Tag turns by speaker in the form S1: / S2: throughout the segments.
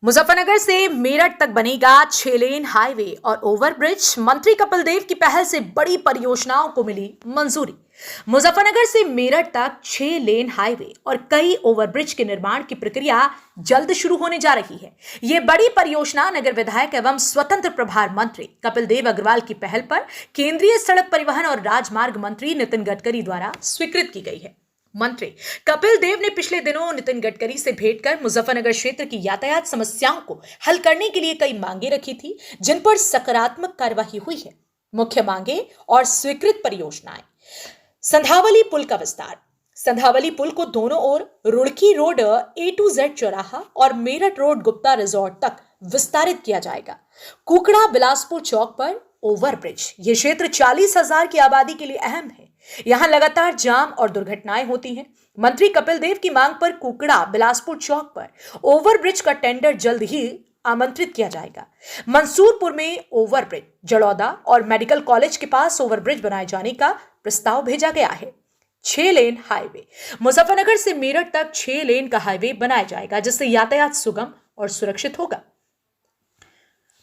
S1: मुजफ्फरनगर से मेरठ तक बनेगा 6 लेन हाईवे और ओवरब्रिज। मंत्री कपिल देव की पहल से बड़ी परियोजनाओं को मिली मंजूरी। मुजफ्फरनगर से मेरठ तक 6 लेन हाईवे और कई ओवरब्रिज के निर्माण की प्रक्रिया जल्द शुरू होने जा रही है। यह बड़ी परियोजना नगर विधायक एवं स्वतंत्र प्रभार मंत्री कपिल देव अग्रवाल की पहल पर केंद्रीय सड़क परिवहन और राजमार्ग मंत्री नितिन गडकरी द्वारा स्वीकृत की गई है। मंत्री कपिल देव ने पिछले दिनों नितिन गडकरी से भेंट कर मुजफ्फरनगर क्षेत्र की यातायात समस्याओं को हल करने के लिए कई मांगे रखी थी, जिन पर सकारात्मक कार्यवाही हुई है। मुख्य मांगे और स्वीकृत परियोजनाएं: संधावली पुल का विस्तार। संधावली पुल को दोनों ओर Roorkee road A to Z चौराहा और मेरठ रोड गुप्ता रिजॉर्ट तक विस्तारित किया जाएगा। कुकड़ा बिलासपुर चौक पर ओवरब्रिज। यह क्षेत्र 40,000 की आबादी के लिए अहम है। यहां लगातार जाम और दुर्घटनाएं होती हैं। मंत्री कपिल देव की मांग पर कुकड़ा बिलासपुर चौक पर ओवरब्रिज का टेंडर जल्द ही आमंत्रित किया जाएगा। मंसूरपुर में ओवरब्रिज, जड़ौदा और मेडिकल कॉलेज के पास ओवरब्रिज बनाए जाने का प्रस्ताव भेजा गया है। 6 लेन हाईवे। मुजफ्फरनगर से मेरठ तक 6 लेन का हाईवे बनाया जाएगा, जिससे यातायात सुगम और सुरक्षित होगा।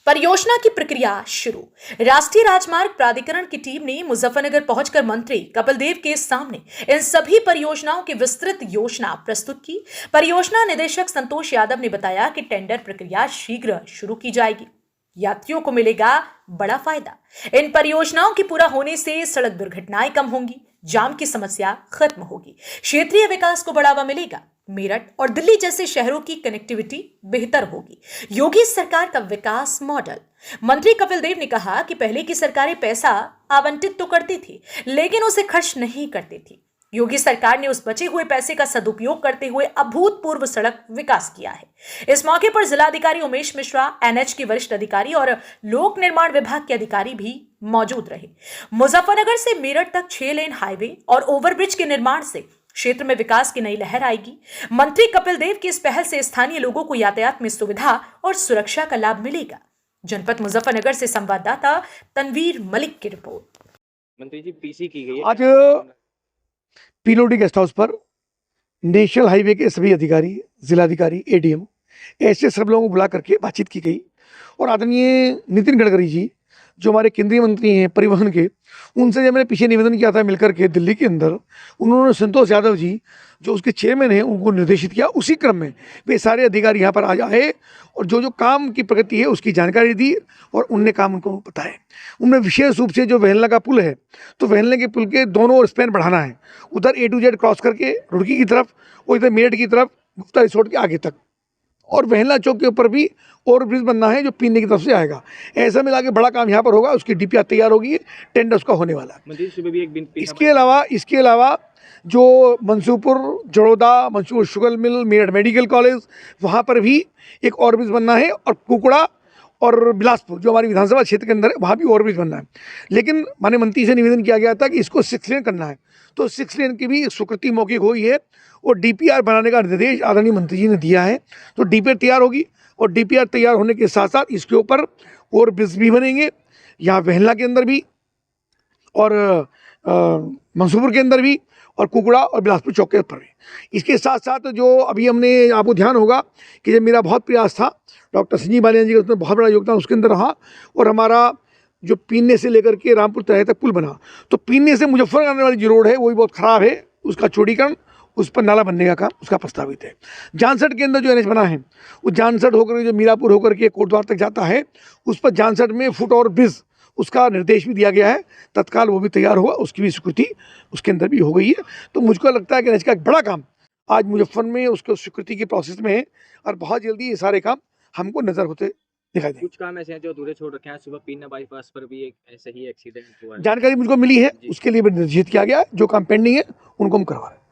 S1: परियोजना की प्रक्रिया शुरू। राष्ट्रीय राजमार्ग प्राधिकरण की टीम ने मुजफ्फरनगर पहुंचकर मंत्री कपिल देव के सामने इन सभी परियोजनाओं की विस्तृत योजना प्रस्तुत की। परियोजना निदेशक संतोष यादव ने बताया कि टेंडर प्रक्रिया शीघ्र शुरू की जाएगी। यात्रियों को मिलेगा बड़ा फायदा। इन परियोजनाओं के पूरा होने से सड़क दुर्घटनाएं कम होंगी, जाम की समस्या खत्म होगी, क्षेत्रीय विकास को बढ़ावा मिलेगा। मेरठ और दिल्ली जैसे शहरों की कनेक्टिविटी बेहतर होगी। योगी सरकार का विकास मॉडल। मंत्री कपिल देव ने कहा कि पहले की सरकारें पैसा आवंटित तो करती थी, लेकिन उसे खर्च नहीं करती थी। योगी सरकार ने उस बचे हुए पैसे का सदुपयोग करते हुए अभूतपूर्व सड़क विकास किया है। इस मौके पर जिलाधिकारी उमेश मिश्रा, NH के वरिष्ठ अधिकारी और लोक निर्माण विभाग के अधिकारी भी मौजूद रहे। मुजफ्फरनगर से मेरठ तक 6 लेन हाईवे और ओवरब्रिज के निर्माण से क्षेत्र में विकास की नई लहर आएगी। मंत्री कपिल देव की इस पहल से स्थानीय लोगों को यातायात में सुविधा और सुरक्षा का लाभ मिलेगा। जनपद मुजफ्फरनगर से संवाददाता तनवीर मलिक की रिपोर्ट।
S2: मंत्री जी, पीसी की गई
S3: आज पीलोडी गेस्ट हाउस पर नेशनल हाईवे के सभी अधिकारी, जिलाधिकारी, ADM ऐसे सब लोगों को बुला करके बातचीत की गई और आदरणीय नितिन गडकरी जी जो हमारे केंद्रीय मंत्री हैं परिवहन के, उनसे जब मैंने पीछे निवेदन किया था मिलकर के दिल्ली के अंदर, उन्होंने संतोष यादव जी जो उसके चेयरमैन हैं उनको निर्देशित किया। उसी क्रम में वे सारे अधिकारी यहाँ पर आज आए और जो काम की प्रगति है उसकी जानकारी दी और उनने काम उनको बताए। उनमें विशेष रूप से जो वेहलना का पुल है, तो वेहलना के पुल के दोनों ओर स्पैन बढ़ाना है, उधर A to Z क्रॉस करके रुड़की की तरफ और इधर मेरठ की तरफ गुप्ता रिसोर्ट के आगे तक, और वेहलना चौक के ऊपर भी ओवरब्रिज बनना है जो पीने की तरफ से आएगा। ऐसा मिला के बड़ा काम यहाँ पर होगा। उसकी DPR तैयार होगी, टेंडर उसका होने वाला है। इसके अलावा जो Mansurpur, Jadauda, Mansoor sugar mill, Meerut medical college, वहाँ पर भी एक ओवरब्रिज बनना है और कुकड़ा और बिलासपुर जो हमारी विधानसभा क्षेत्र के अंदर है वहाँ भी ओवरब्रिज बनना है। लेकिन माननीय मंत्री से निवेदन किया गया था कि इसको 6 लेन करना है, तो 6 लेन की भी स्वीकृति मौखिक हुई है और DPR बनाने का निर्देश आदरणीय मंत्री जी ने दिया है। तो DPR तैयार होगी और DPR तैयार होने के साथ साथ इसके ऊपर ओवरब्रिज भी बनेंगे, यहाँ वेहलना के अंदर भी और मंसूरपुर के अंदर भी और कुकड़ा और बिलासपुर चौक के ऊपर भी। इसके साथ साथ जो अभी हमने, आपको ध्यान होगा कि जब मेरा बहुत प्रयास था, डॉक्टर संजीव बालियान जी का उसमें बहुत बड़ा योगदान उसके अंदर रहा और हमारा जो पीने से लेकर के रामपुर तराई तक पुल बना, तो पीने से मुजफ्फरनगर आने वाली जो रोड है वो भी बहुत ख़राब है, उसका चौड़ीकरण, उस पर नाला बनने का काम उसका प्रस्तावित है। जानसठ के अंदर जो NH बना है, वो जानसठ होकर जो मीरापुर होकर के कोटद्वार तक जाता है, उस पर जानसठ में फुट और ब्रिज उसका निर्देश भी दिया गया है, तत्काल वो भी तैयार हुआ, उसकी भी स्वीकृति उसके अंदर भी हो गई है। तो मुझको लगता है कि NH का एक बड़ा काम आज मुजफ्फर में उसको स्वीकृति की प्रोसेस में है और बहुत जल्दी ये सारे काम हमको नजर होते दिखाई देंगे।
S2: कुछ काम ऐसे हैं जो अधूरे छोड़ रखे हैं। सुबह पीना बाईपास पर भी एक ऐसे ही एक्सीडेंट हुआ है,
S3: जानकारी मुझको मिली है, उसके लिए भी निर्देशित किया गया है। जो काम पेंडिंग है उनको हम करवा रहे हैं।